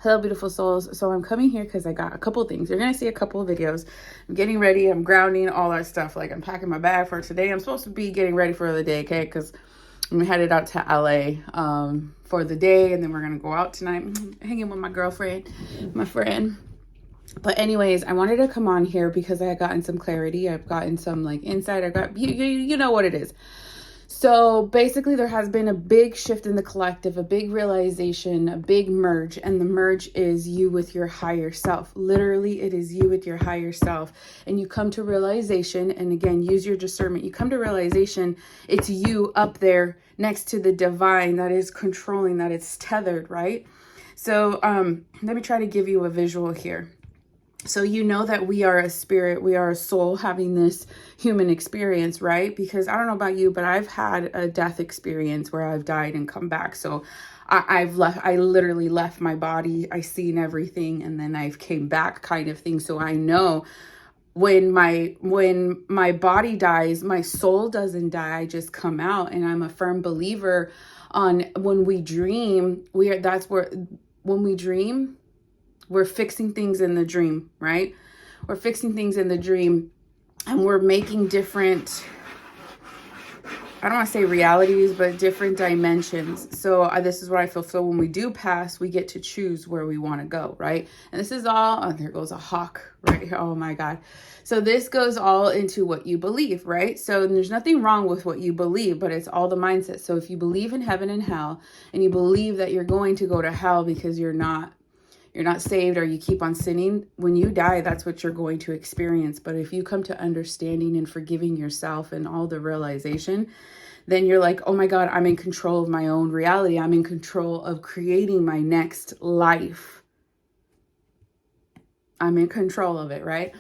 Hello, beautiful souls. So I'm coming here because I got a couple things. You're going to see a couple of videos. I'm getting ready. I'm grounding, all that stuff. Like, I'm packing my bag for today. I'm supposed to be getting ready for the day, okay? Because I'm headed out to LA for the day. And then we're going to go out tonight, hanging with my girlfriend, my friend. But anyways, I wanted to come on here because I had gotten some clarity. I've gotten some like insight. I got, you know what it is. So basically there has been a big shift in the collective, a big realization, a big merge, and the merge is you with your higher self. Literally, it is you with your higher self. And you come to realization, and again, use your discernment. You come to realization, it's you up there next to the divine that is controlling, that it's tethered, right? So let me try to give you a visual here. So you know that we are a spirit, we are a soul having this human experience, right? Because I don't know about you, but I've had a death experience where I've died and come back. So I literally left my body, I seen everything, and then I've came back kind of thing. So I know when my body dies, my soul doesn't die, I just come out. And I'm a firm believer on when we dream, when we dream, we're fixing things in the dream, right? We're fixing things in the dream and we're making different, I don't want to say realities, but different dimensions. So this is what I feel. So when we do pass, we get to choose where we want to go, right? And this is all, oh, there goes a hawk right here. Oh my God. So this goes all into what you believe, right? So there's nothing wrong with what you believe, but it's all the mindset. So if you believe in heaven and hell, and you believe that you're going to go to hell because you're not saved or you keep on sinning, when you die, that's what you're going to experience. But if you come to understanding and forgiving yourself and all the realization, then you're like, oh my God, I'm in control of my own reality. I'm in control of creating my next life. I'm in control of it, right?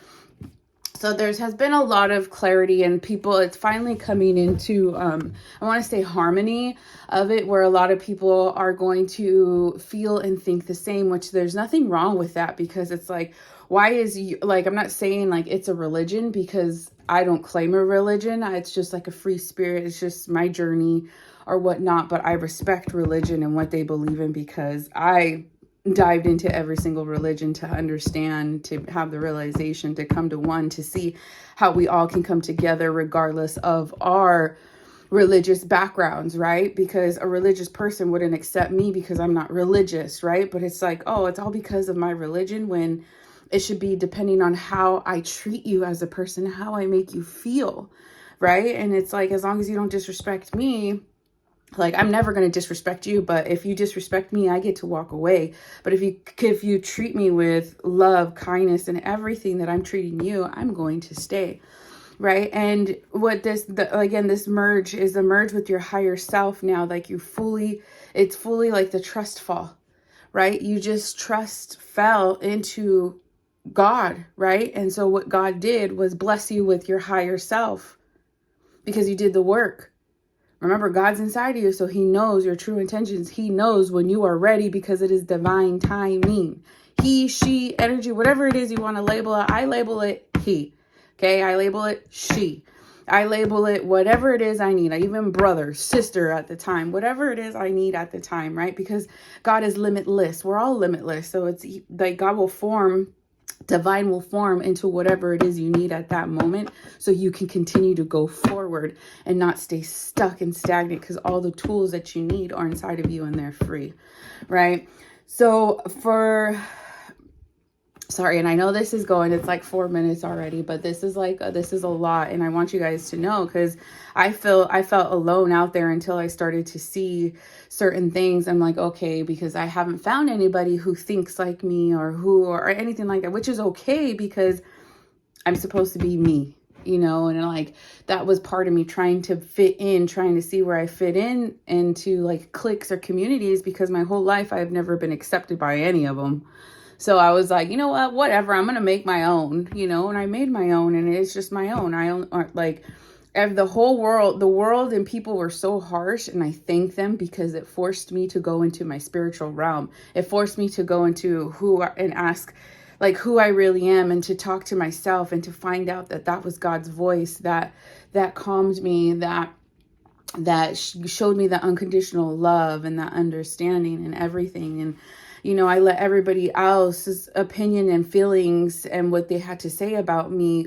So has been a lot of clarity and people, it's finally coming into, I want to say harmony of it, where a lot of people are going to feel and think the same, which there's nothing wrong with that, because it's like, why is you, like, I'm not saying like it's a religion, because I don't claim a religion. It's just like a free spirit. It's just my journey or whatnot. But I respect religion and what they believe in, because I dived into every single religion to understand, to have the realization, to come to one, to see how we all can come together regardless of our religious backgrounds, right? Because a religious person wouldn't accept me because I'm not religious, right? But it's like, oh, it's all because of my religion, when it should be depending on how I treat you as a person, how I make you feel, right? And it's like, as long as you don't disrespect me, like, I'm never going to disrespect you, but if you disrespect me, I get to walk away. But if you treat me with love, kindness, and everything that I'm treating you, I'm going to stay, right? And what this merge is, the merge with your higher self now. Like, it's fully like the trust fall, right? You just fell into God, right? And so what God did was bless you with your higher self because you did the work. Remember, God's inside of you, so he knows your true intentions. He knows when you are ready, because it is divine timing. He, she, energy, whatever it is you want to label it. I label it he. Okay, I label it she. I label it whatever it is I need. I even brother, sister at the time, whatever it is I need at the time, right? Because God is limitless. We're all limitless. So it's like God will form, divine will form into whatever it is you need at that moment, so you can continue to go forward and not stay stuck and stagnant, because all the tools that you need are inside of you and they're free, right? So sorry, and I know this is it's like 4 minutes already, but this is a lot, and I want you guys to know, because I felt alone out there until I started to see certain things. I'm like, okay, because I haven't found anybody who thinks like me or anything like that, which is okay, because I'm supposed to be me, and like that was part of me trying to fit in, trying to see where I fit in into like cliques or communities, because my whole life I've never been accepted by any of them. So I was like, you know what, whatever, I'm going to make my own, and I made my own, and it's just my own. The world and people were so harsh, and I thank them, because it forced me to go into my spiritual realm. It forced me to go into and ask like who I really am, and to talk to myself, and to find out that was God's voice that calmed me, that showed me the unconditional love and that understanding and everything. And I let everybody else's opinion and feelings and what they had to say about me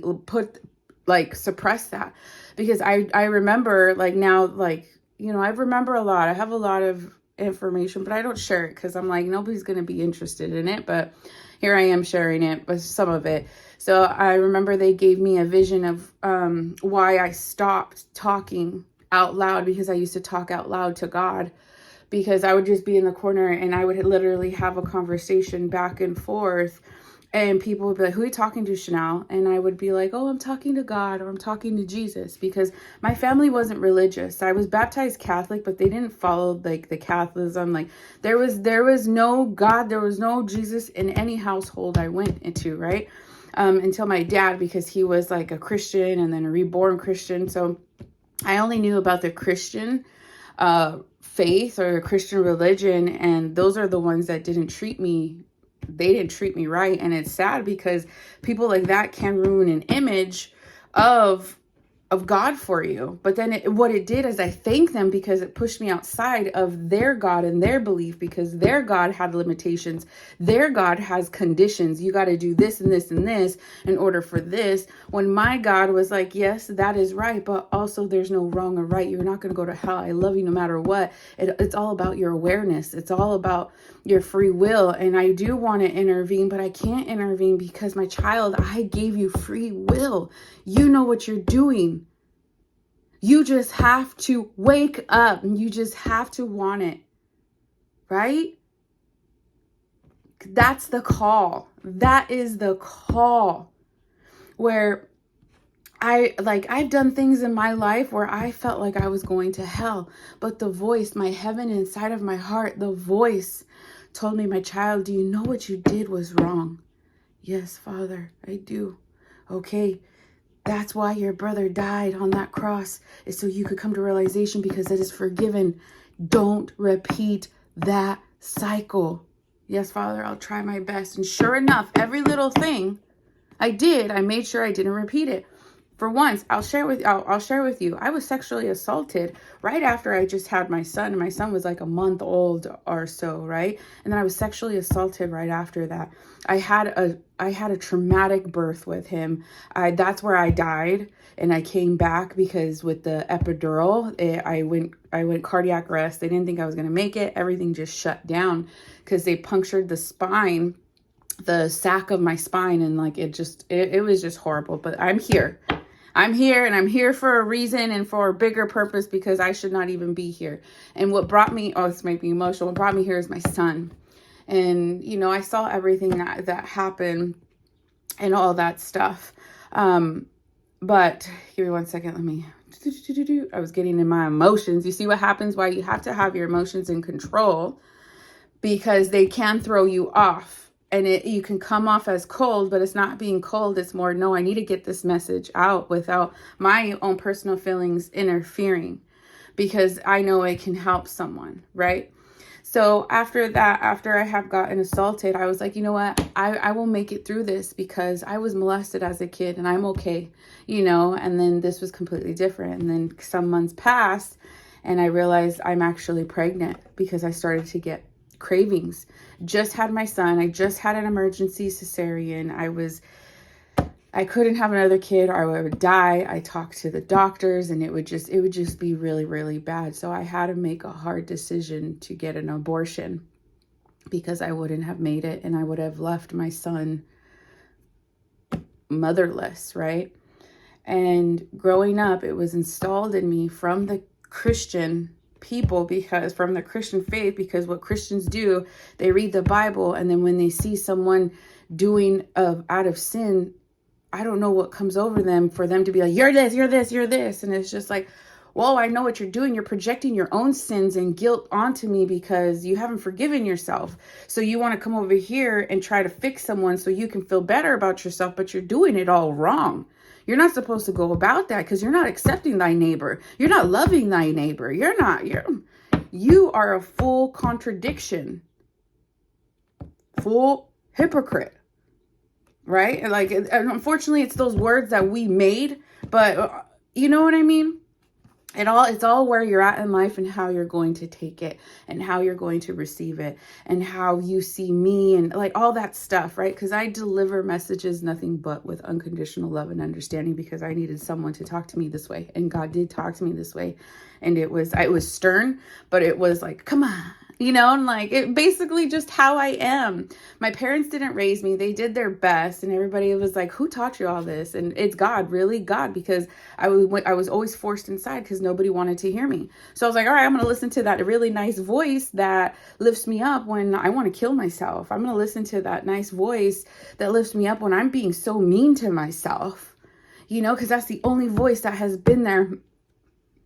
suppress that. Because I remember, like, now, like, I remember a lot. I have a lot of information, but I don't share it because I'm like, nobody's going to be interested in it. But here I am sharing it, with some of it. So I remember they gave me a vision of why I stopped talking out loud, because I used to talk out loud to God, because I would just be in the corner and I would literally have a conversation back and forth. And people would be like, who are you talking to, Chanel? And I would be like, oh, I'm talking to God, or I'm talking to Jesus, because my family wasn't religious. I was baptized Catholic, but they didn't follow like the Catholicism. Like there was no God, there was no Jesus in any household I went into, right? Until my dad, because he was like a Christian and then a reborn Christian. So I only knew about the Christian faith or the Christian religion, and those are the ones that didn't treat me right. And it's sad because people like that can ruin an image of God for you. But then what it did is I thank them, because it pushed me outside of their God and their belief, because their God had limitations. Their God has conditions. You got to do this and this and this in order for this. When my God was like, yes, that is right, but also there's no wrong or right. You're not going to go to hell. I love you no matter what. It's all about your awareness. It's all about your free will. And I do want to intervene, but I can't intervene because my child, I gave you free will. You know what you're doing. You just have to wake up, and you just have to want it, right? That's the call. That is the call. Where I've done things in my life where I felt like I was going to hell, but the voice, my heaven inside of my heart, the voice told me, my child, do you know what you did was wrong? Yes, Father, I do. Okay. That's why your brother died on that cross, is so you could come to realization, because it is forgiven. Don't repeat that cycle. Yes, Father, I'll try my best. And sure enough, every little thing I made sure I didn't repeat it. For once, I'll share with you. I was sexually assaulted right after I just had my son, and my son was like a month old or so, right? And then I was sexually assaulted right after that. I had a traumatic birth with him. That's where I died, and I came back because with the epidural, I went cardiac arrest. They didn't think I was going to make it. Everything just shut down because they punctured the spine, the sac of my spine, and like it was just horrible. But I'm here, and I'm here for a reason and for a bigger purpose, because I should not even be here. And what brought me, this might be emotional, what brought me here is my son. And I saw everything that happened and all that stuff. But give me 1 second, I was getting in my emotions. You see what happens? Why you have to have your emotions in control, because they can throw you off. And you can come off as cold, but it's not being cold. It's more, no, I need to get this message out without my own personal feelings interfering, because I know it can help someone, right? So after that, after I have gotten assaulted, I was like, you know what? I will make it through this, because I was molested as a kid and I'm okay, and then this was completely different. And then some months passed and I realized I'm actually pregnant, because I started to get cravings. Just had my son. I just had an emergency cesarean. I couldn't have another kid or I would die. I talked to the doctors and it would just be really, really bad. So I had to make a hard decision to get an abortion, because I wouldn't have made it and I would have left my son motherless, right? And growing up, it was installed in me from the Christian people, because from the Christian faith, because what Christians do, they read the Bible, and then when they see someone doing out of sin, I don't know what comes over them for them to be like, you're this, you're this, you're this. And it's just like, whoa, I know what you're doing. You're projecting your own sins and guilt onto me because you haven't forgiven yourself. So you want to come over here and try to fix someone so you can feel better about yourself, but you're doing it all wrong. You're not supposed to go about that, because you're not accepting thy neighbor. You're not loving thy neighbor. You are a full contradiction, full hypocrite, right? And like, unfortunately, it's those words that we made, but you know what I mean? It's all where you're at in life and how you're going to take it and how you're going to receive it and how you see me and like all that stuff, right? Because I deliver messages nothing but with unconditional love and understanding, because I needed someone to talk to me this way, and God did talk to me this way. And it was stern, but it was like, come on, and like it basically just how I am. My parents didn't raise me. They did their best, and everybody was like, who taught you all this? And it's God, really God, because I was always forced inside because nobody wanted to hear me. So I was like, all right, I'm going to listen to that really nice voice that lifts me up when I want to kill myself. I'm going to listen to that nice voice that lifts me up when I'm being so mean to myself, because that's the only voice that has been there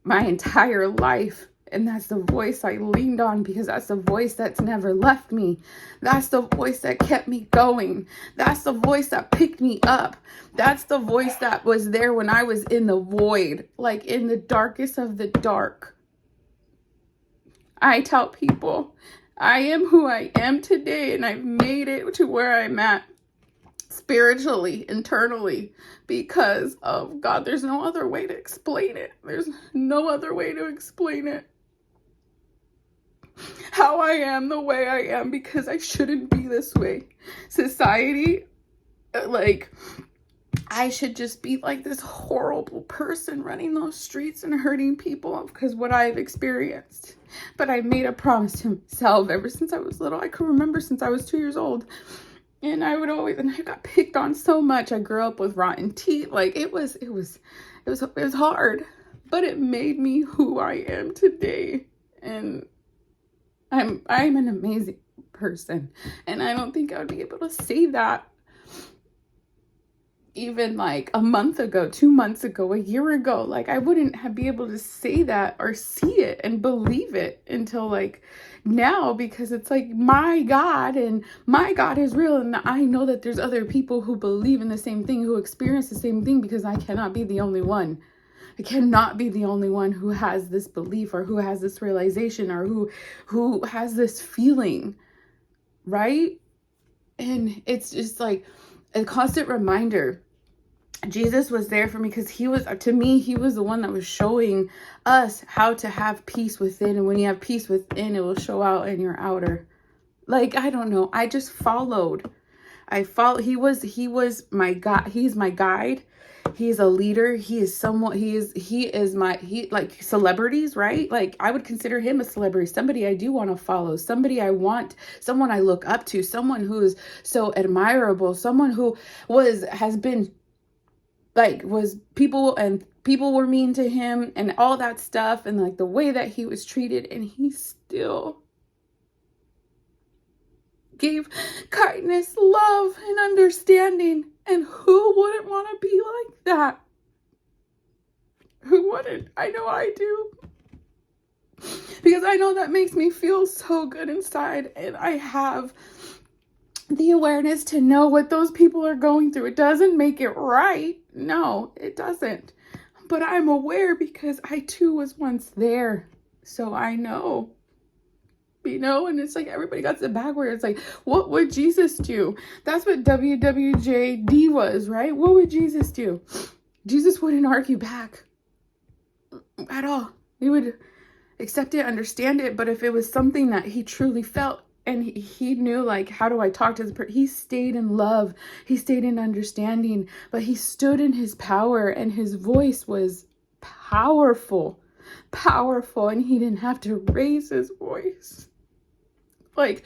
my entire life. And that's the voice I leaned on, because that's the voice that's never left me. That's the voice that kept me going. That's the voice that picked me up. That's the voice that was there when I was in the void, like in the darkest of the dark. I tell people, I am who I am today, and I've made it to where I'm at spiritually, internally, because of God. There's no other way to explain it. There's no other way to explain it. How I am the way I am, because I shouldn't be this way. Society, like, I should just be like this horrible person running those streets and hurting people because what I've experienced. But I made a promise to myself ever since I was little. I can remember since I was 2 years old. And I got picked on so much. I grew up with rotten teeth. Like it was hard, but it made me who I am today. And I'm an amazing person. And I don't think I would be able to say that even like a month ago, 2 months ago, a year ago. Like I wouldn't be able to say that or see it and believe it until like now, because it's like my God, and my God is real. And I know that there's other people who believe in the same thing, who experience the same thing, because I cannot be the only one. I cannot be the only one who has this belief or who has this realization or who has this feeling, right? And it's just like a constant reminder. Jesus was there for me because he was the one that was showing us how to have peace within. And when you have peace within, it will show out in your outer. Like, I don't know. I just followed. He was my God. He's my guide. He's a leader. Like celebrities, right? Like I would consider him a celebrity, somebody I do want to follow, someone I look up to, someone who is so admirable, someone who people were mean to him and all that stuff, and like the way that he was treated, and he still gave kindness, love, and understanding. And who wouldn't want to be like that? Who wouldn't? I know I do. Because I know that makes me feel so good inside. And I have the awareness to know what those people are going through. It doesn't make it right. No, it doesn't. But I'm aware because I too was once there. So I know. And it's like everybody got the back where it's like, what would Jesus do? That's what WWJD was, right? What would Jesus do? Jesus wouldn't argue back at all. He would accept it, understand it. But if it was something that he truly felt and he knew, like, how do I talk to this person? He stayed in love. He stayed in understanding, but he stood in his power, and his voice was powerful, and he didn't have to raise his voice. Like,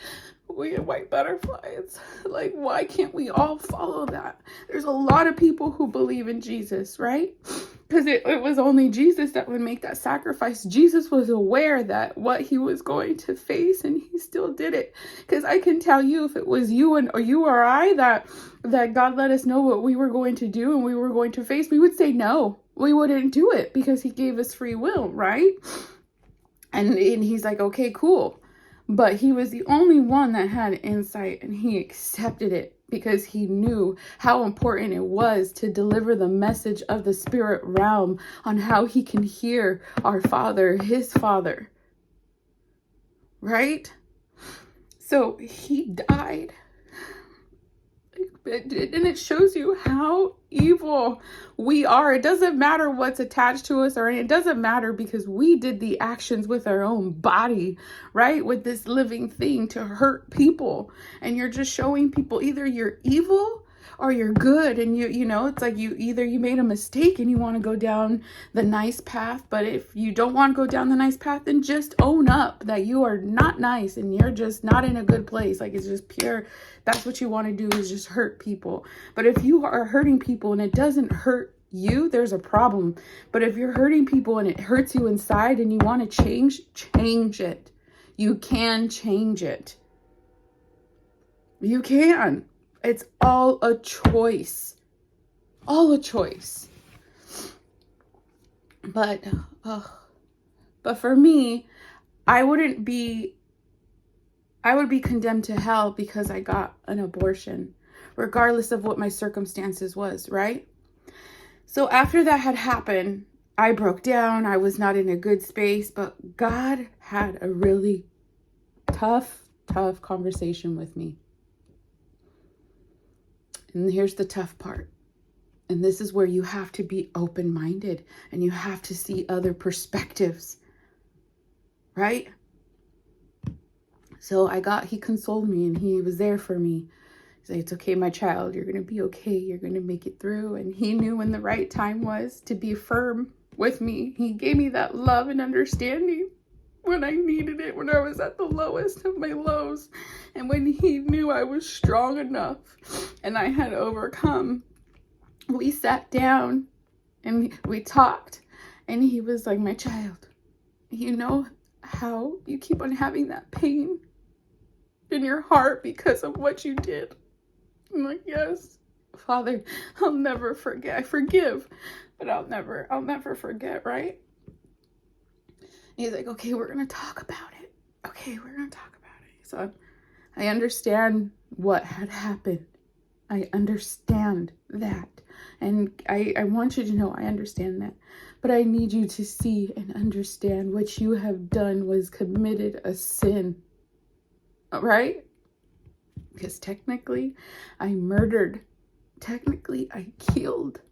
we had white butterflies. Like, why can't we all follow that? There's a lot of people who believe in Jesus, right? Because it was only Jesus that would make that sacrifice. Jesus was aware that what he was going to face, and he still did it. Because I can tell you, if it was you or I that God let us know what we were going to do and we were going to face, we would say no. We wouldn't do it because he gave us free will, right? And he's like, okay, cool. But he was the only one that had insight, and he accepted it because he knew how important it was to deliver the message of the spirit realm on how he can hear our Father, his Father. Right? So he died. it shows you how evil we are. It doesn't matter what's attached to us, or it doesn't matter, because we did the actions with our own body, right? With this living thing to hurt people. And you're just showing people either you're evil or you're good. And you know, it's like you made a mistake and you want to go down the nice path. But if you don't want to go down the nice path, then just own up that you are not nice and you're just not in a good place. Like, it's just pure. That's what you want to do, is just hurt people. But if you are hurting people and it doesn't hurt you, there's a problem. But if you're hurting people and it hurts you inside and you want to change it. You can change it. You can. It's all a choice. All a choice. But for me, I would be condemned to hell because I got an abortion, regardless of what my circumstances was, right? So after that had happened, I broke down. I was not in a good space, but God had a really tough conversation with me. And here's the tough part. And this is where you have to be open-minded and you have to see other perspectives, right? So he consoled me and he was there for me. He said, "It's okay, my child. You're going to be okay. You're going to make it through." And he knew when the right time was to be firm with me. He gave me that love and understanding when I needed it, when I was at the lowest of my lows, and when he knew I was strong enough and I had overcome. We sat down and we talked, and he was like, "My child, you know how you keep on having that pain in your heart because of what you did?" I'm like, "Yes, Father, I'll never forget. I forgive, but I'll never forget," right? He's like, "Okay, we're going to talk about it. Okay, we're going to talk about it." So I understand what had happened. I understand that. And I want you to know I understand that. But I need you to see and understand what you have done was committed a sin. Right? Because technically, I murdered. Technically, I killed.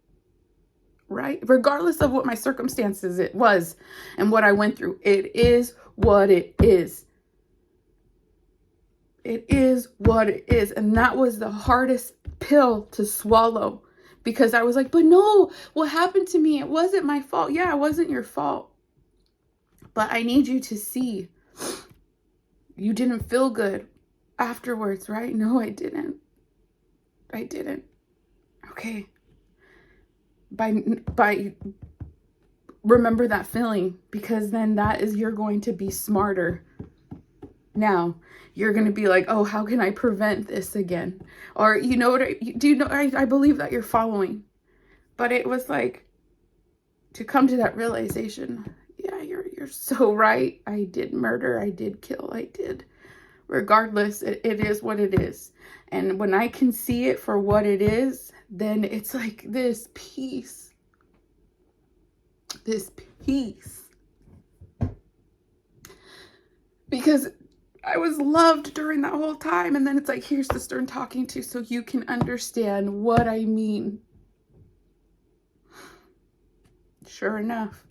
Right? Regardless of what my circumstances it was and what I went through, it is what it is. It is what it is. And that was the hardest pill to swallow, because I was like, "But no, what happened to me? It wasn't my fault." Yeah, it wasn't your fault. But I need you to see, you didn't feel good afterwards, right? No, I didn't. Okay. By remember that feeling, because then you're going to be smarter. Now you're going to be like, "Oh, how can I prevent this again?" Or, you know what, I believe that you're following. But it was like, to come to that realization, yeah, you're so right. I did murder. I did kill. I did. Regardless, it is what it is. And when I can see it for what it is, then it's like this peace. This peace. Because I was loved during that whole time. And then it's like, here's the stern talking to, so you can understand what I mean. Sure enough.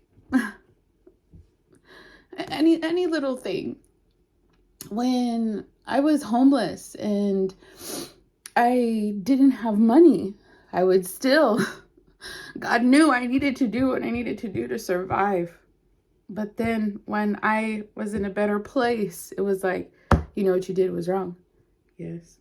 Any little thing. When I was homeless and I didn't have money, I would still, God knew I needed to do what I needed to do to survive. But then when I was in a better place, it was like, "You know what you did was wrong." "Yes."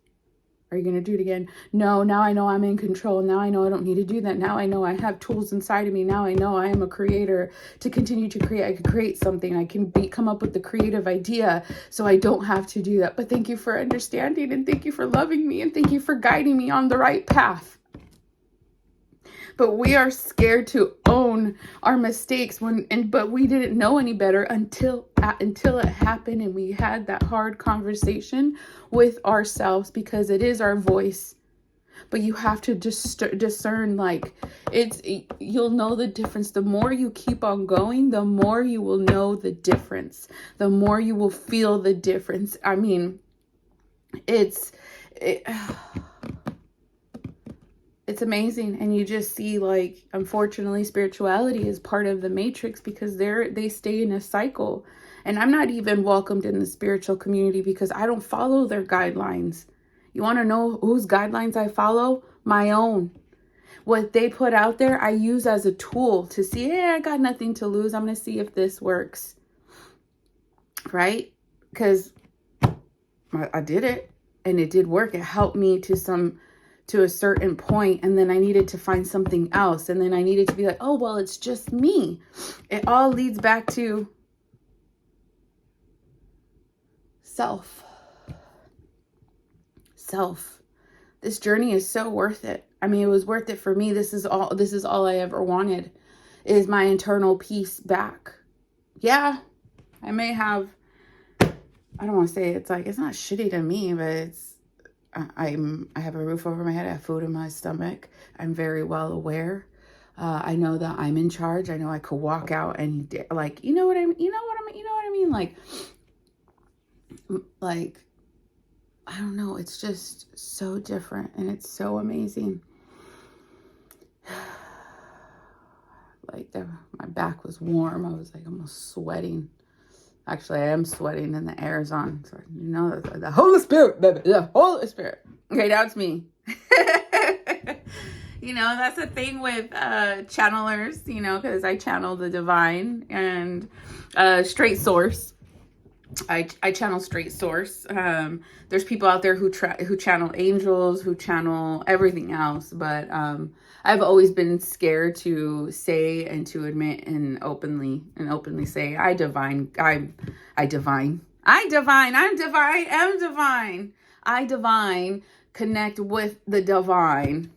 "Are you going to do it again?" "No, now I know I'm in control. Now I know I don't need to do that. Now I know I have tools inside of me. Now I know I am a creator to continue to create. I can create something. I can come up with the creative idea, so I don't have to do that. But thank you for understanding, and thank you for loving me, and thank you for guiding me on the right path." But we are scared to own our mistakes but we didn't know any better until it happened, and we had that hard conversation with ourselves, because it is our voice. But you have to discern, like, you'll know the difference. The more you keep on going, the more you will know the difference. The more you will feel the difference. I mean, It's amazing. And you just see, like, unfortunately, spirituality is part of the matrix because they stay in a cycle. And I'm not even welcomed in the spiritual community because I don't follow their guidelines. You want to know whose guidelines I follow? My own. What they put out there, I use as a tool to see, hey, I got nothing to lose. I'm going to see if this works. Right? Because I did it and it did work. It helped me to a certain point, and then I needed to find something else, and then I needed to be like, oh, well, it's just me. It all leads back to self. This journey is so worth it. I mean, it was worth it for me. This is all I ever wanted, is my internal peace back. Yeah, I may have, I don't want to say it's like, it's not shitty to me, but it's, I have a roof over my head. I have food in my stomach. I'm very well aware. I know that I'm in charge. I know I could walk out and like, you know what I mean? Like, I don't know. It's just so different and it's so amazing. Like my back was warm. I was like almost sweating. Actually, I am sweating and the air is on. So, you know, the Holy Spirit, baby. The Holy Spirit. Okay, now it's me. You know, that's the thing with channelers, you know, because I channel the divine and straight source. I channel straight source. There's people out there who channel angels, who channel everything else. But I've always been scared to say and to admit and openly say, I'm divine. Connect with the divine.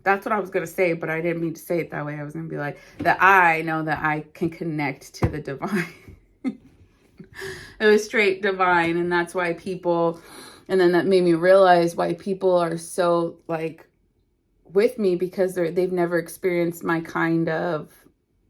That's what I was going to say, but I didn't mean to say it that way. I was going to be like, that I know that I can connect to the divine. It was straight divine. And that's why people, and then that made me realize why people are so like with me, because they've never experienced my kind of,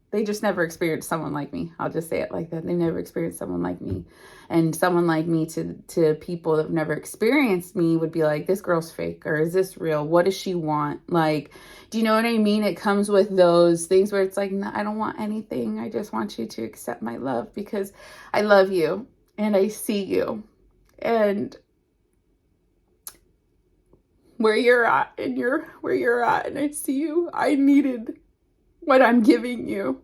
they just never experienced someone like me. I'll just say it like that. They never experienced someone like me. And someone like me to people that have never experienced me would be like, this girl's fake, or is this real? What does she want? Like, do you know what I mean? It comes with those things where it's like, no, I don't want anything. I just want you to accept my love because I love you and I see you. And where you're at and where you're at and I see you, I needed what I'm giving you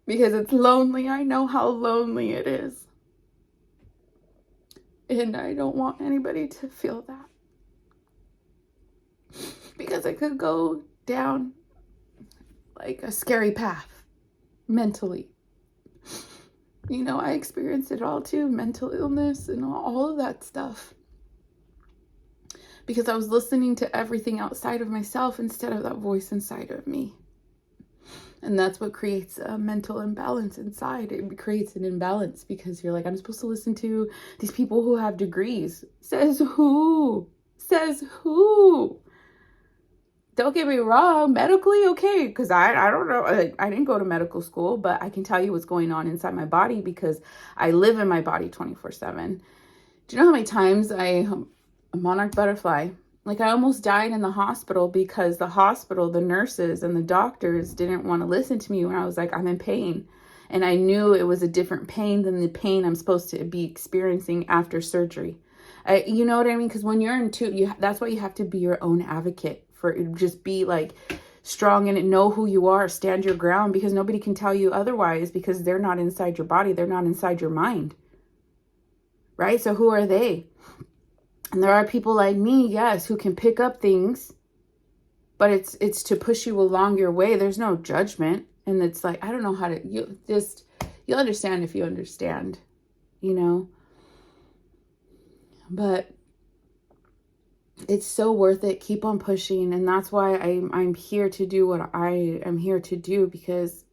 because it's lonely. I know how lonely it is. And I don't want anybody to feel that. Because it could go down like a scary path mentally. You know, I experienced it all too, mental illness and all of that stuff. Because I was listening to everything outside of myself instead of that voice inside of me. And that's what creates a mental imbalance inside. It creates an imbalance because you're like, I'm supposed to listen to these people who have degrees. Says who? Says who? Don't get me wrong, medically, okay, because I don't know. I didn't go to medical school, but I can tell you what's going on inside my body because I live in my body 24/7. Do you know how many times a monarch butterfly, like I almost died in the hospital because the hospital, the nurses and the doctors didn't want to listen to me when I was like, I'm in pain. And I knew it was a different pain than the pain I'm supposed to be experiencing after surgery. You know what I mean? Because when you're in that's why you have to be your own advocate. Just be like strong in it, know who you are, stand your ground, because nobody can tell you otherwise because they're not inside your body. They're not inside your mind. Right? So who are they? And there are people like me, yes, who can pick up things, but it's to push you along your way. There's no judgment. And it's like, I don't know how to, you'll understand if you understand, you know, but it's so worth it. Keep on pushing. And that's why I'm here to do what I am here to do, because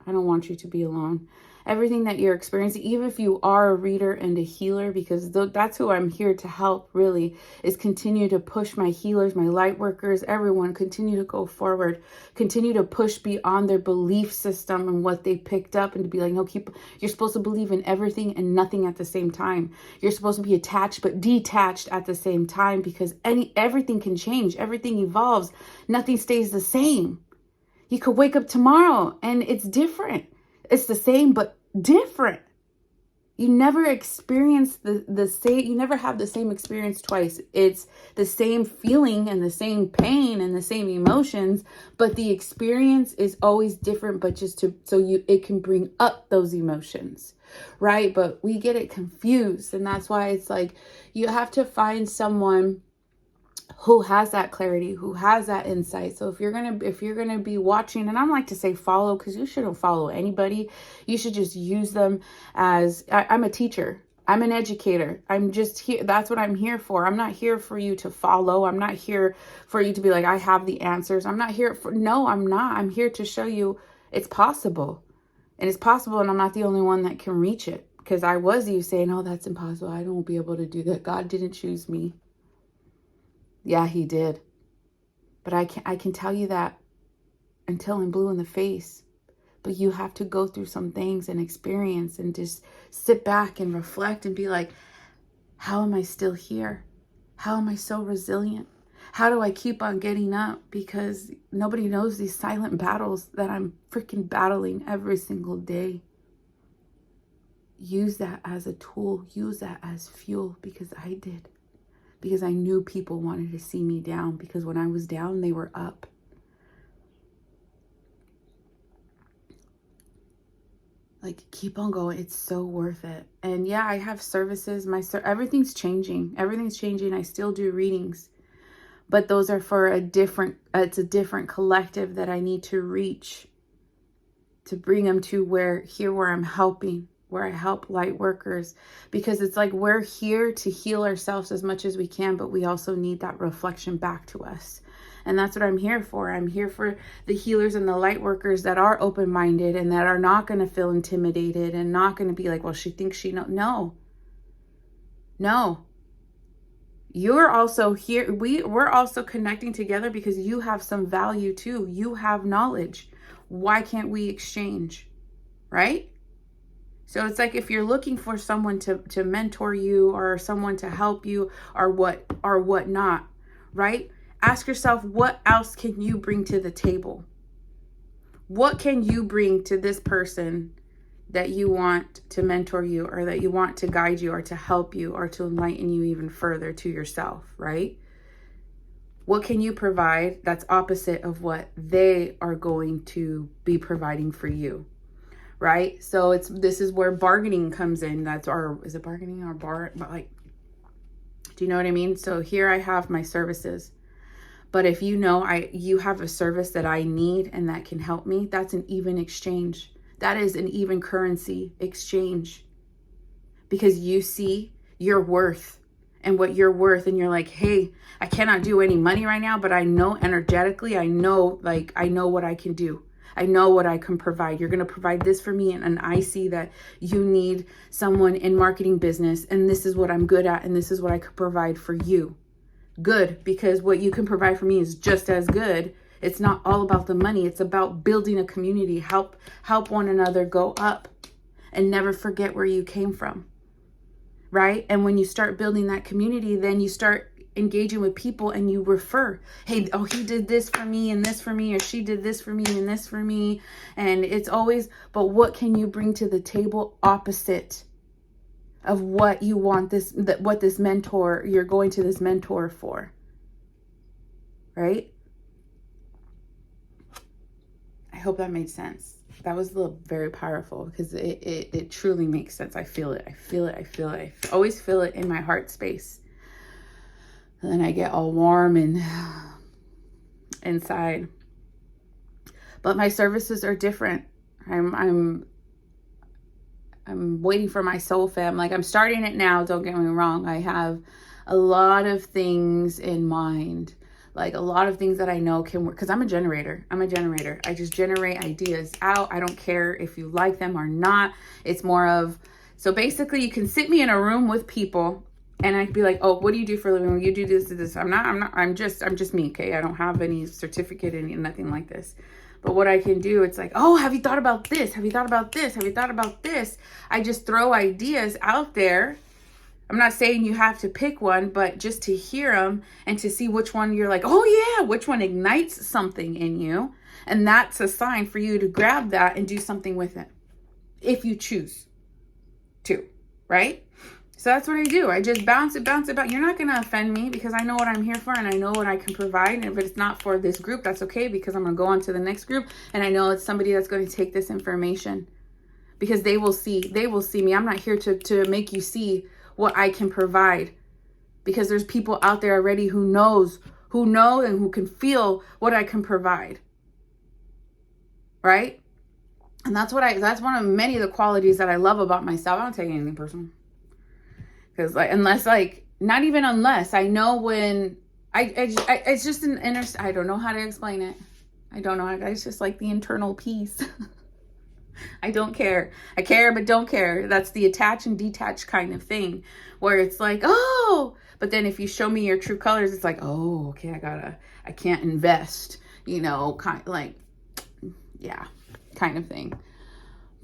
I don't want you to be alone. everything that you're experiencing, even if you are a reader and a healer, because that's who I'm here to help, really, is continue to push my healers, my light workers, everyone, continue to go forward, continue to push beyond their belief system and what they picked up, and to be like, no, you're supposed to believe in everything and nothing at the same time. You're supposed to be attached but detached at the same time, because everything can change, everything evolves, nothing stays the same. You could wake up tomorrow and it's different. It's the same, but different. You never experience the same, you never have the same experience twice. It's the same feeling and the same pain and the same emotions, but the experience is always different, but just it can bring up those emotions, right? But we get it confused. And that's why it's like, you have to find someone who has that clarity, who has that insight. So if you're gonna be watching, and I don't like to say follow, because you shouldn't follow anybody. You should just use them as, I'm a teacher, I'm an educator, I'm just here. That's what I'm here for. I'm not here for you to follow. I'm not here for you to be like, I have the answers. I'm not here for, no, I'm not. I'm here to show you it's possible. And it's possible, and I'm not the only one that can reach it. Because I was you saying, oh, that's impossible, I won't be able to do that. God didn't choose me. Yeah, he did. But I can tell you that until I'm blue in the face. But you have to go through some things and experience and just sit back and reflect and be like, how am I still here? How am I so resilient? How do I keep on getting up? Because nobody knows these silent battles that I'm freaking battling every single day. Use that as a tool. Use that as fuel, because I did. Because I knew people wanted to see me down, because when I was down, they were up. Like, keep on going. It's so worth it. And yeah, I have services. Everything's changing. Everything's changing. I still do readings, but those are for it's a different collective that I need to reach to bring them to where I'm helping, where I help light workers, because it's like, we're here to heal ourselves as much as we can, but we also need that reflection back to us. And that's what I'm here for. I'm here for the healers and the light workers that are open-minded and that are not going to feel intimidated and not going to be like, well, she thinks she knows. No. You're also here. We're also connecting together because you have some value too. You have knowledge. Why can't we exchange? Right? So it's like, if you're looking for someone to mentor you, or someone to help you, or what not, right? Ask yourself, what else can you bring to the table? What can you bring to this person that you want to mentor you, or that you want to guide you, or to help you, or to enlighten you even further to yourself, right? What can you provide that's opposite of what they are going to be providing for you? Right? So this is where bargaining comes in. Is it bargaining or like, do you know what I mean? So here I have my services, but if you have a service that I need and that can help me, that's an even exchange. That is an even currency exchange, because you see your worth and what you're worth, and you're like, hey, I cannot do any money right now, but I know energetically, I know what I can do. I know what I can provide. You're going to provide this for me. And I see that you need someone in marketing business, and this is what I'm good at, and this is what I could provide for you. Good, because what you can provide for me is just as good. It's not all about the money. It's about building a community, help one another go up, and never forget where you came from. Right? And when you start building that community, then you start engaging with people and you refer, hey, oh, he did this for me and this for me, or she did this for me and this for me. And it's always, but what can you bring to the table opposite of what you want what this mentor, you're going to this mentor for, right? I hope that made sense. That was very powerful, because it truly makes sense. I feel it. I always feel it in my heart space. And then I get all warm and inside. But my services are different. I'm waiting for my soul fam. Like, I'm starting it now. Don't get me wrong. I have a lot of things in mind. Like a lot of things that I know can work, because I'm a generator. I just generate ideas out. I don't care if you like them or not. It's more of, so basically you can sit me in a room with people and I'd be like, oh, what do you do for a living? Well, you do this. I'm just me. Okay. I don't have any certificate and nothing like this. But what I can do, it's like, oh, have you thought about this? Have you thought about this? Have you thought about this? I just throw ideas out there. I'm not saying you have to pick one, but just to hear them and to see which one you're like, oh yeah, which one ignites something in you. And that's a sign for you to grab that and do something with it, if you choose to, right? So that's what I do. I just bounce it. You're not going to offend me because I know what I'm here for and I know what I can provide. And if it's not for this group, that's okay, because I'm going to go on to the next group. And I know it's somebody that's going to take this information, because they will see me. I'm not here to make you see what I can provide, because there's people out there already who know and who can feel what I can provide. Right? And that's one of many of the qualities that I love about myself. I don't take anything personal. Because not even unless I know when it's just an inner, I don't know how to explain it. I don't know. It's just like the internal peace. I don't care. I care, but don't care. That's the attach and detach kind of thing, where it's like, oh, but then if you show me your true colors, it's like, oh, okay, I can't invest, kind of thing.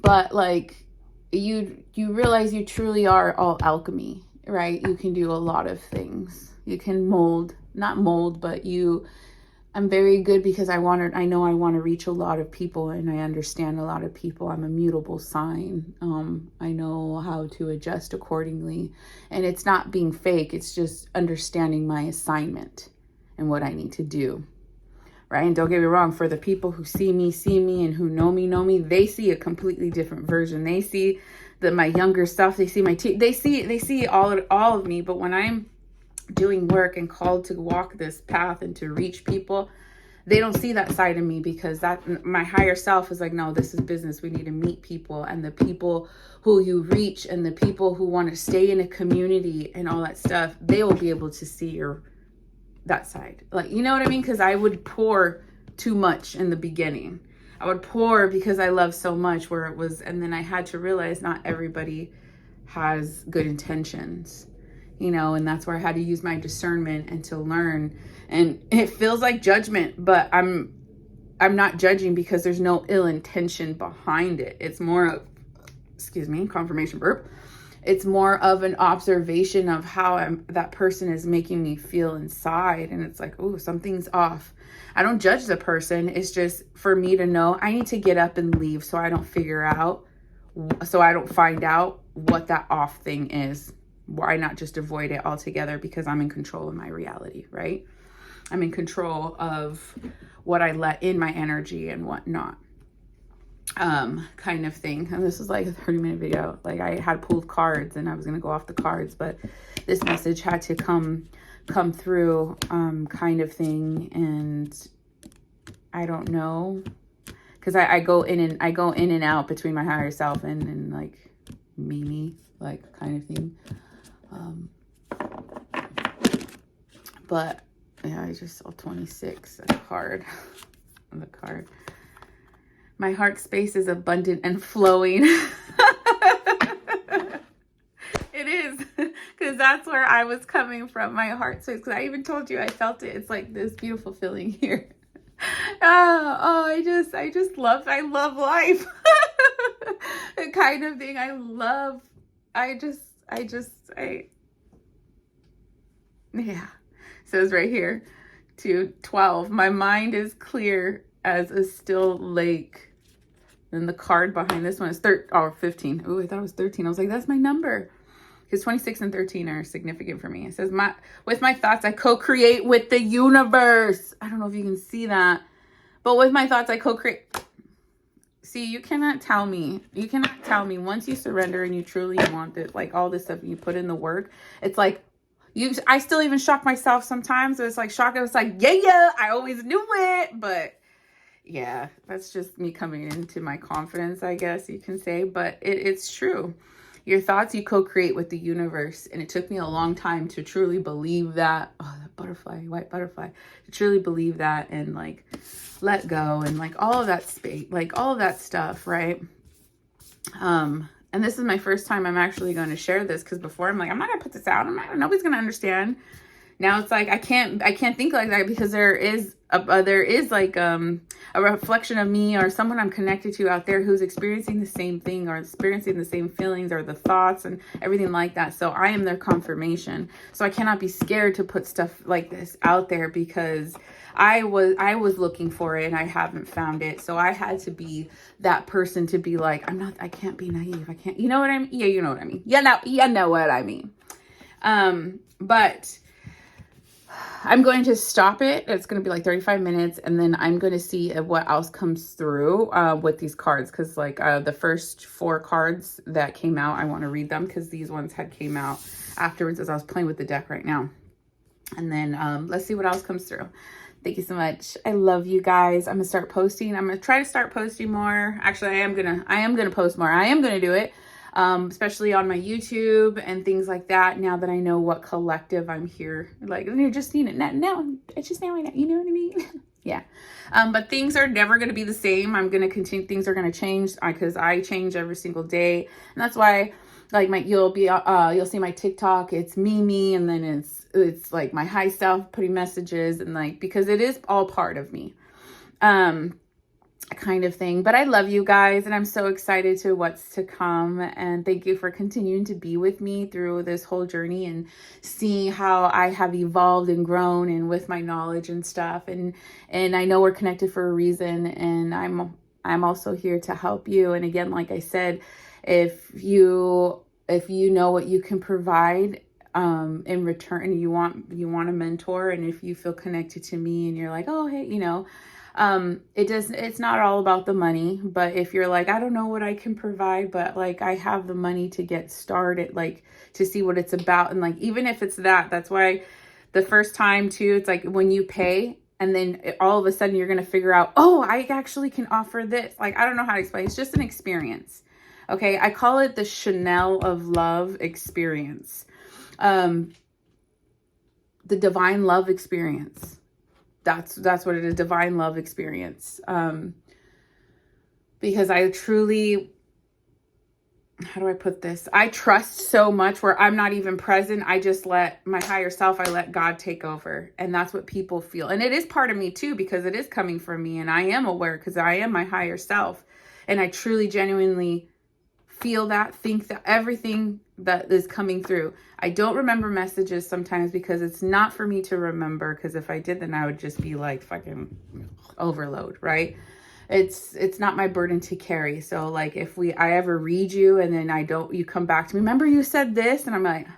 But like, you realize you truly are all alchemy, right? You can do a lot of things. You can not mold, but I'm very good because I know I want to reach a lot of people and I understand a lot of people. I'm a mutable sign. I know how to adjust accordingly, and it's not being fake. It's just understanding my assignment and what I need to do. Right? And don't get me wrong, for the people who see me and who know me, they see a completely different version. They see my younger stuff. They see they see all of me. But when I'm doing work and called to walk this path and to reach people, they don't see that side of me, because my higher self is like, no, this is business. We need to meet people, and the people who you reach and the people who want to stay in a community and all that stuff, they will be able to see that side. Like, you know what I mean? Because I would pour too much in the beginning. I would pour because I love so much, and then I had to realize not everybody has good intentions. And that's where I had to use my discernment and to learn. And it feels like judgment, but I'm not judging, because there's no ill intention behind it. It's more of, confirmation burp. It's more of an observation of how that person is making me feel inside. And it's like, oh, something's off. I don't judge the person. It's just for me to know I need to get up and leave, so I don't find out what that off thing is. Why not just avoid it altogether? Because I'm in control of my reality, right? I'm in control of what I let in my energy and whatnot, kind of thing. And this is like a 30-minute video. Like, I had pulled cards and I was going to go off the cards, but this message had to come through, kind of thing. And I don't know, because I go in and out between my higher self and like me, like, kind of thing. But yeah, I just saw 26 on the card. My heart space is abundant and flowing. It is, because that's where I was coming from. My heart space, because I even told you I felt it. It's like this beautiful feeling here. I love life. The kind of thing yeah. It says right here, 2:12, my mind is clear as a still lake. Then the card behind this one is 15. Oh, I thought it was 13. I was like, that's my number. Because 26 and 13 are significant for me. It says, with my thoughts, I co-create with the universe. I don't know if you can see that. But with my thoughts, I co-create. See, you cannot tell me. Once you surrender and you truly want it, like all this stuff, you put in the work. It's like, I still even shock myself sometimes. It's like shock. It's like, yeah, I always knew it. But yeah, that's just me coming into my confidence, I guess you can say. But it's true. Your thoughts you co-create with the universe. And it took me a long time to truly believe that. Oh, that butterfly, white butterfly. To truly believe that and like let go and like all of that space, like all of that stuff, right? And this is my first time I'm actually going to share this, because before I'm like, I'm not gonna put this out. Nobody's gonna understand. Now it's like I can't think like that, because there is like a reflection of me or someone I'm connected to out there who's experiencing the same thing or experiencing the same feelings or the thoughts and everything like that. So I am their confirmation. So I cannot be scared to put stuff like this out there, because I was looking for it and I haven't found it. So I had to be that person to be like, I can't be naive. I can't, you know what I mean? Yeah, you know what I mean. You know what I mean. But I'm going to stop it. It's going to be like 35 minutes. And then I'm going to see what else comes through with these cards. Because like the first 4 cards that came out, I want to read them, because these ones had came out afterwards as I was playing with the deck right now. And then let's see what else comes through. Thank you so much. I love you guys. I'm going to start posting. I'm going to try to start posting more. Actually, I am going to post more. I am going to do it. Especially on my YouTube and things like that. Now that I know what collective I'm here, like, you're just seeing it now. It's just now, you know what I mean? Yeah. But things are never going to be the same. I'm going to continue. Things are going to change because I change every single day. And that's why, like, you'll see my TikTok. It's me. And then it's like my high self putting messages, and like, because it is all part of me. Kind of thing. But I love you guys, and I'm so excited to what's to come, and thank you for continuing to be with me through this whole journey and see how I have evolved and grown, and with my knowledge and stuff, and I know we're connected for a reason, and I'm also here to help you. And again, like I said, if you know what you can provide in return, you want a mentor, and if you feel connected to me and you're like, oh hey, it's not all about the money. But if you're like, I don't know what I can provide, but like I have the money to get started, like to see what it's about. And like, even if it's that's why the first time too, it's like when you pay and then all of a sudden you're going to figure out, oh, I actually can offer this. Like, I don't know how to explain. It's just an experience. Okay. I call it the Chanel of love experience. The divine love experience. That's what it is, divine love experience. Because I truly, how do I put this? I trust so much where I'm not even present. I just let my higher self, I let God take over. And that's what people feel. And it is part of me too, because it is coming from me. And I am aware, because I am my higher self. And I truly, genuinely feel that, think that, everything that is coming through. I don't remember messages sometimes because it's not for me to remember, because if I did, then I would just be like fucking overload, right? It's not my burden to carry. So like if I ever read you and then you come back to me, remember you said this, and I'm like,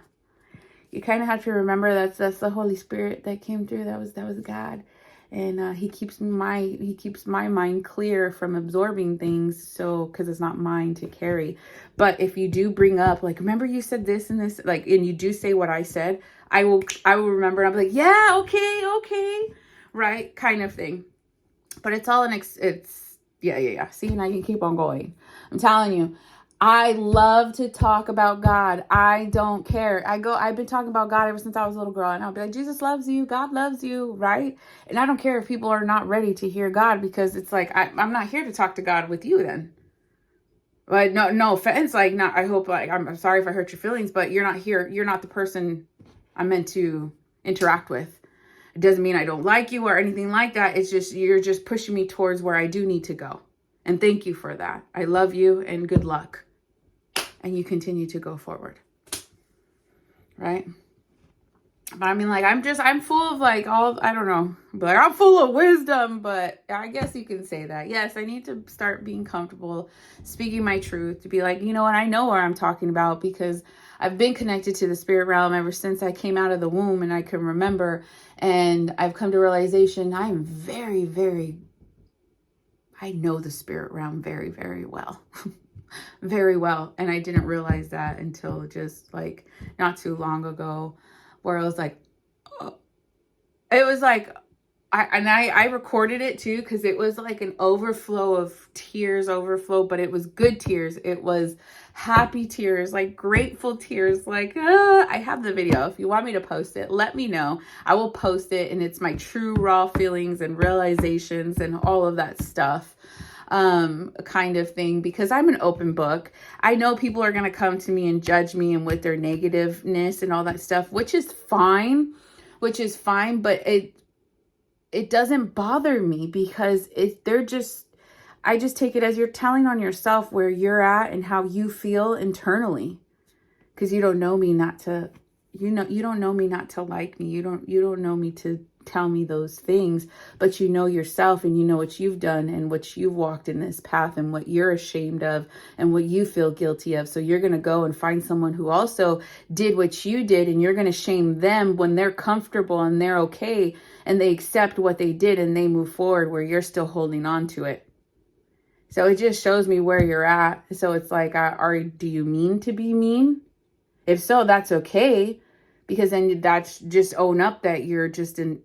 you kind of have to remember that's the Holy Spirit that came through. That was God. And he keeps my mind clear from absorbing things, so because it's not mine to carry. But if you do bring up, like, remember you said this and this, like, and you do say what I said, I will remember. And I'll be like, yeah, okay, right, kind of thing. But it's all yeah. See, and I can keep on going. I'm telling you, I love to talk about God. I don't care. I've been talking about God ever since I was a little girl, and I'll be like, Jesus loves you. God loves you. Right. And I don't care if people are not ready to hear God, because it's like, I'm not here to talk to God with you then. But no offense. Like, I hope, like, I'm sorry if I hurt your feelings, but you're not here. You're not the person I'm meant to interact with. It doesn't mean I don't like you or anything like that. It's just, you're just pushing me towards where I do need to go. And thank you for that. I love you, and good luck. And you continue to go forward. Right? But I mean, like, I'm full of like I don't know, but like, I'm full of wisdom, but I guess you can say that. Yes, I need to start being comfortable speaking my truth, to be like, you know, and I know what I'm talking about, because I've been connected to the spirit realm ever since I came out of the womb, and I can remember, and I've come to realization I am very, very, I know the spirit realm very, very well. Very well. And I didn't realize that until just like not too long ago, where I was like, oh. It was like, I recorded it too, because it was like an overflow of tears, but it was good tears. It was happy tears, like grateful tears. Like, I have the video. If you want me to post it, let me know. I will post it, and it's my true raw feelings and realizations and all of that stuff, kind of thing, because I'm an open book. I know people are going to come to me and judge me and with their negativeness and all that stuff, which is fine, but it doesn't bother me, because I just take it as you're telling on yourself where you're at and how you feel internally, because you don't know me not to, you don't know me not to like me. You don't know me to tell me those things, but you know yourself, and you know what you've done and what you've walked in this path and what you're ashamed of and what you feel guilty of. So you're going to go and find someone who also did what you did, and you're going to shame them when they're comfortable and they're okay and they accept what they did and they move forward, where you're still holding on to it. So it just shows me where you're at. So it's like, do you mean to be mean? If so, that's okay, because then that's just own up that you're just a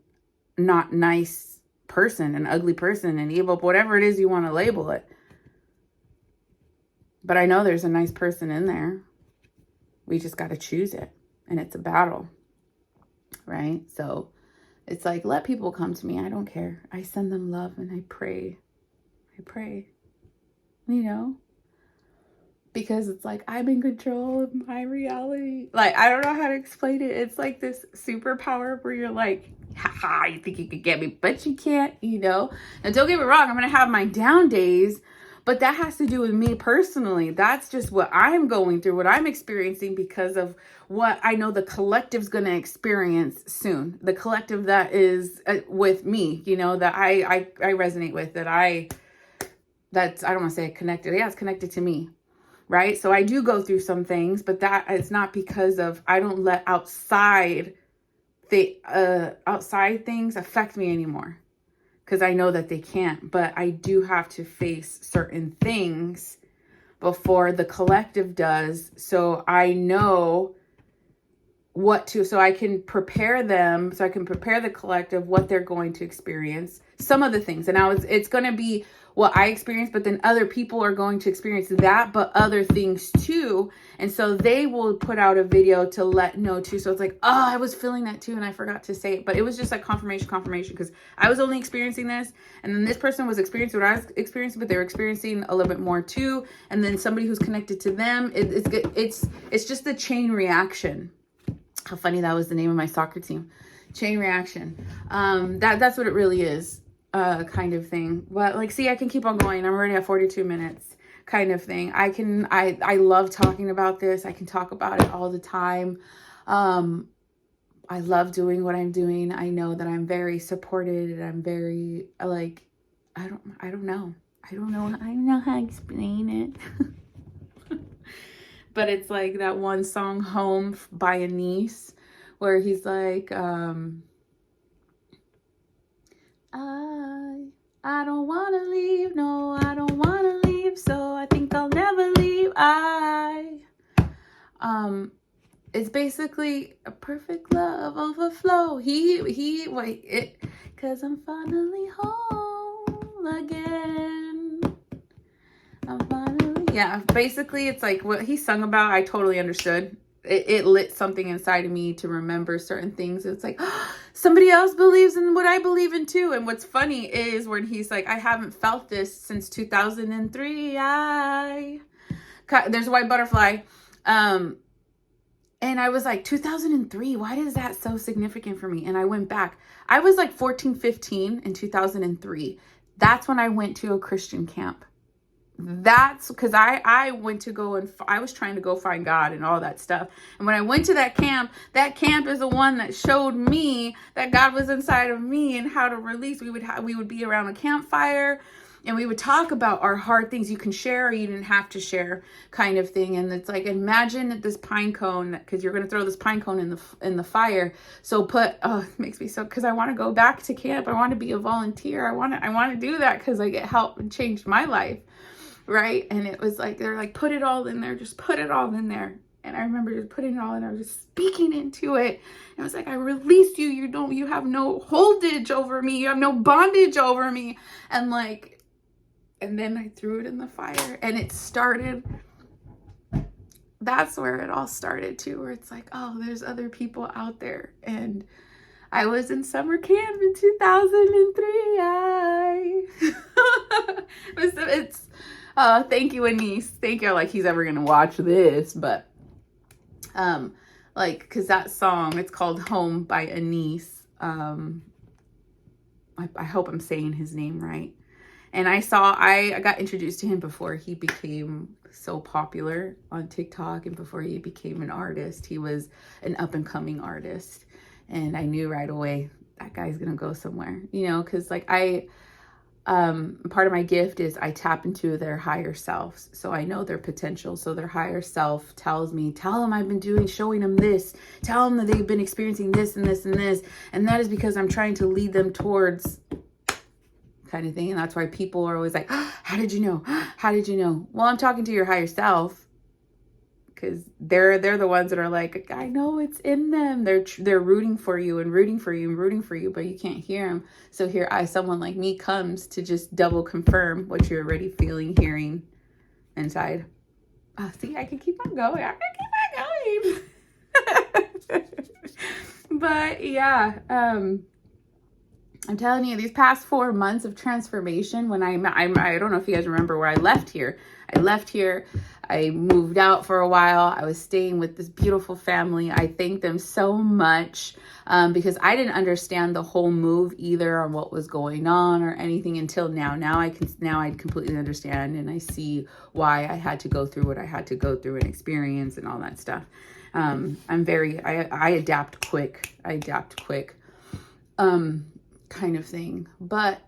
not nice person, an ugly person, an evil, whatever it is you want to label it. But I know there's a nice person in there. We just got to choose it, and it's a battle, right? So it's like, let people come to me. I don't care. I send them love, and I pray, because it's like, I'm in control of my reality. Like, I don't know how to explain it. It's like this superpower where you're like, haha, you think you could get me, but you can't, Now, don't get me wrong, I'm going to have my down days, but that has to do with me personally. That's just what I'm going through, what I'm experiencing, because of what I know the collective's going to experience soon. The collective that is with me, that I resonate with, I don't want to say connected. Yeah, it's connected to me. Right? So I do go through some things, but that it's not because of, I don't let outside things affect me anymore, because I know that they can't. But I do have to face certain things before the collective does, so I know so I can prepare them, so I can prepare the collective what they're going to experience, some of the things. And now it's going to be what I experienced, but then other people are going to experience that, but other things too. And so they will put out a video to let know too. So it's like, oh, I was feeling that too, and I forgot to say it. But it was just like confirmation, because I was only experiencing this, and then this person was experiencing what I was experiencing, but they were experiencing a little bit more too. And then somebody who's connected to them, it's just the chain reaction. How funny, that was the name of my soccer team. Chain reaction. That's what it really is. Kind of thing. But like, see, I can keep on going. I'm already at 42 minutes, kind of thing. I love talking about this. I can talk about it all the time. I love doing what I'm doing. I know that I'm very supported, and I'm very like, I don't know how to explain it. But it's like that one song, Home by a Niece, where he's like, I don't want to leave. No, I don't want to leave. So I think I'll never leave. It's basically a perfect love overflow. Cause I'm finally home again. Basically it's like what he sung about. I totally understood. It lit something inside of me to remember certain things. It's like, oh, somebody else believes in what I believe in too. And what's funny is when he's like, I haven't felt this since 2003. There's a white butterfly. And I was like, 2003, why is that so significant for me? And I went back. I was like 14, 15 in 2003. That's when I went to a Christian camp. That's because I went to go, and I was trying to go find God and all that stuff. And when I went to that camp is the one that showed me that God was inside of me and how to release. We would be around a campfire, and we would talk about our hard things. You can share, or you didn't have to share, kind of thing. And it's like, imagine this pine cone, because you're going to throw this pine cone in the fire. So it makes me so, because I want to go back to camp. I want to be a volunteer. I want to do that, because like it helped and changed my life. Right. And it was like, they're like, put it all in there. Just put it all in there. And I remember just putting it all in. I was just speaking into it. And I was like, I release you. You have no holdage over me. You have no bondage over me. And like, and then I threw it in the fire, and it started. That's where it all started too, where it's like, oh, there's other people out there. And I was in summer camp in 2003. Thank you, Anise. Thank you. Like he's ever gonna watch this, but like, cause that song, it's called Home by Anise. I hope I'm saying his name right. And I got introduced to him before he became so popular on TikTok, and before he became an artist. He was an up and coming artist. And I knew right away that guy's gonna go somewhere, you know, because like part of my gift is I tap into their higher selves. So I know their potential. So their higher self tells me, tell them I've been showing them this, tell them that they've been experiencing this and this and this. And that is because I'm trying to lead them towards kind of thing. And that's why people are always like, oh, how did you know? How did you know? Well, I'm talking to your higher self, because they're the ones that are like, I know it's in them. They're rooting for you and rooting for you and rooting for you, but you can't hear them. So here someone like me comes to just double confirm what you're already feeling, hearing inside. Oh, see, I can keep on going. I can keep on going. But yeah, I'm telling you, these past 4 months of transformation, when I don't know if you guys remember where I left here. I moved out for a while. I was staying with this beautiful family. I thank them so much because I didn't understand the whole move either, on what was going on or anything until now. Now I completely understand, and I see why I had to go through what I had to go through and experience and all that stuff. I adapt quick. Kind of thing. But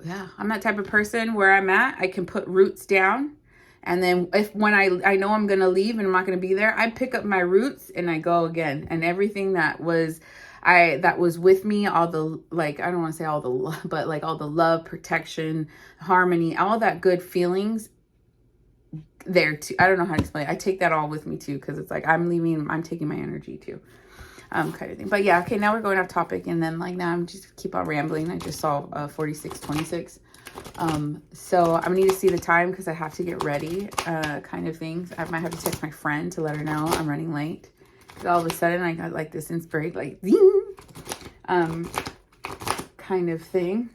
yeah, I'm that type of person where I'm at, I can put roots down. And then when I know I'm going to leave and I'm not going to be there, I pick up my roots and I go again. And everything that was with me, all the, like, I don't want to say all the love, but like all the love, protection, harmony, all that good feelings there too. I don't know how to explain it. I take that all with me too, because it's like I'm taking my energy too. Kind of thing. But yeah, okay, now we're going off topic, and then like now I'm just keep on rambling. I just saw 46:26. So I need to see the time because I have to get ready, kind of things. I might have to text my friend to let her know I'm running late. Because all of a sudden I got like this inspiration, like zing, kind of thing.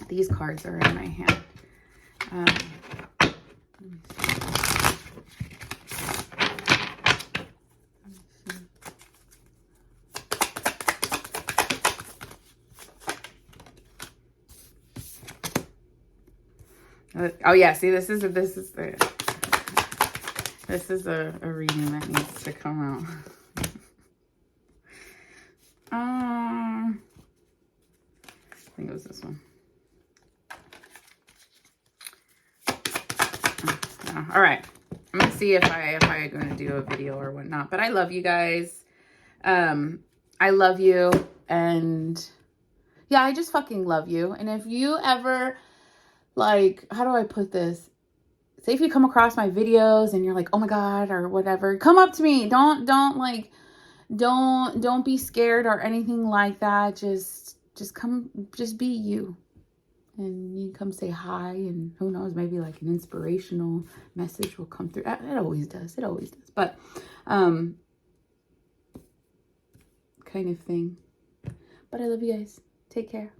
These cards are in my hand. Oh yeah, see, this is a reading that needs to come out. I think it was this one. All right, I'm gonna see if I'm gonna do a video or whatnot. But I love you guys. I love you, and yeah, I just fucking love you. And if you ever, like, how do I put this? Say if you come across my videos and you're like, oh my God, or whatever, come up to me. Don't be scared or anything like that. Just come, just be you. And you come say hi, and who knows, maybe like an inspirational message will come through. It always does. But, kind of thing. But I love you guys. Take care.